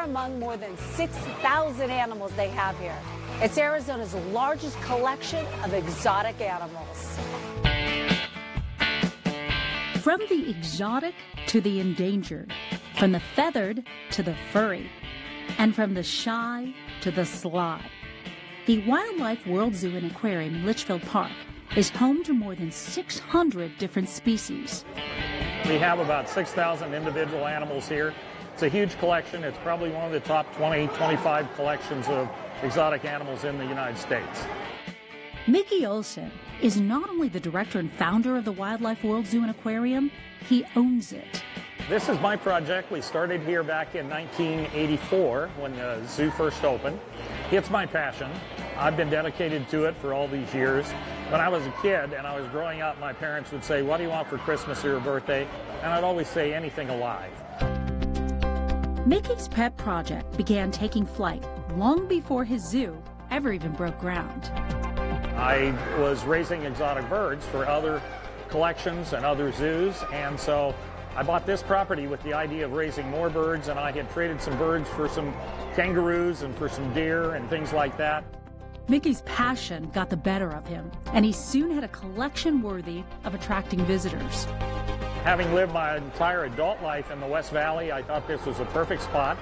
among more than 6,000 animals they have here. It's Arizona's largest collection of exotic animals. From the exotic to the endangered, from the feathered to the furry, and from the shy to the sly. The Wildlife World Zoo and Aquarium in Litchfield Park is home to more than 600 different species. We have about 6,000 individual animals here. It's a huge collection. It's probably one of the top 20, 25 collections of exotic animals in the United States. Mickey Olson is not only the director and founder of the Wildlife World Zoo and Aquarium, he owns it. This is my project. We started here back in 1984 when the zoo first opened. It's my passion. I've been dedicated to it for all these years. When I was a kid and I was growing up, my parents would say, "What do you want for Christmas or your birthday?" And I'd always say, "Anything alive." Mickey's pet project began taking flight long before his zoo ever even broke ground. I was raising exotic birds for other collections and other zoos, and so I bought this property with the idea of raising more birds, and I had traded some birds for some kangaroos and for some deer and things like that. Mickey's passion got the better of him, and he soon had a collection worthy of attracting visitors. Having lived my entire adult life in the West Valley, I thought this was a perfect spot.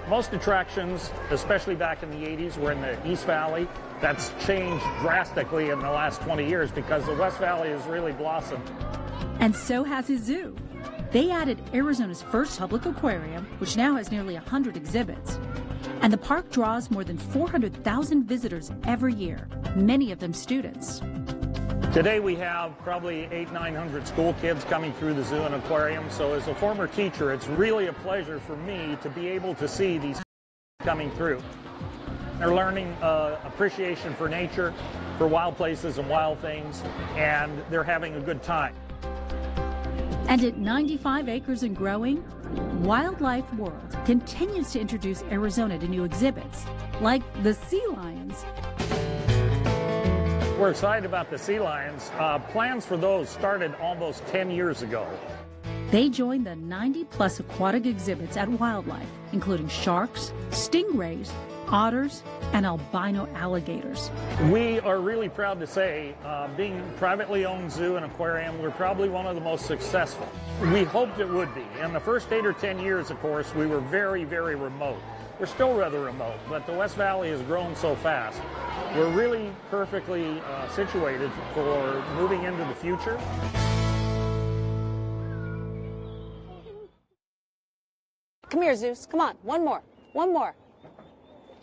Most attractions, especially back in the 80s, were in the East Valley. That's changed drastically in the last 20 years because the West Valley has really blossomed. And so has his zoo. They added Arizona's first public aquarium, which now has nearly 100 exhibits. And the park draws more than 400,000 visitors every year, many of them students. Today we have probably 800-900 school kids coming through the zoo and aquarium. So as a former teacher, it's really a pleasure for me to be able to see these coming through. They're learning appreciation for nature, for wild places and wild things, and they're having a good time. And at 95 acres and growing, Wildlife World continues to introduce Arizona to new exhibits, like the sea lions. We're excited about the sea lions. Plans for those started almost 10 years ago. They joined the 90-plus aquatic exhibits at Wildlife, including sharks, stingrays, otters, and albino alligators. We are really proud to say, being a privately owned zoo and aquarium, we're probably one of the most successful. We hoped it would be. In the first 8 or 10 years, of course, we were very, very remote. We're still rather remote, but the West Valley has grown so fast. We're really perfectly situated for moving into the future. Come here, Zeus. Come on. One more. One more.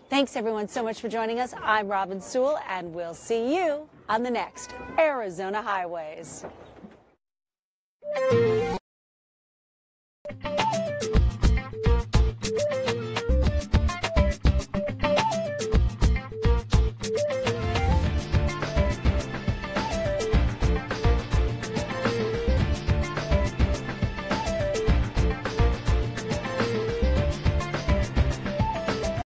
Thanks, everyone, so much for joining us. I'm Robin Sewell, and we'll see you on the next Arizona Highways.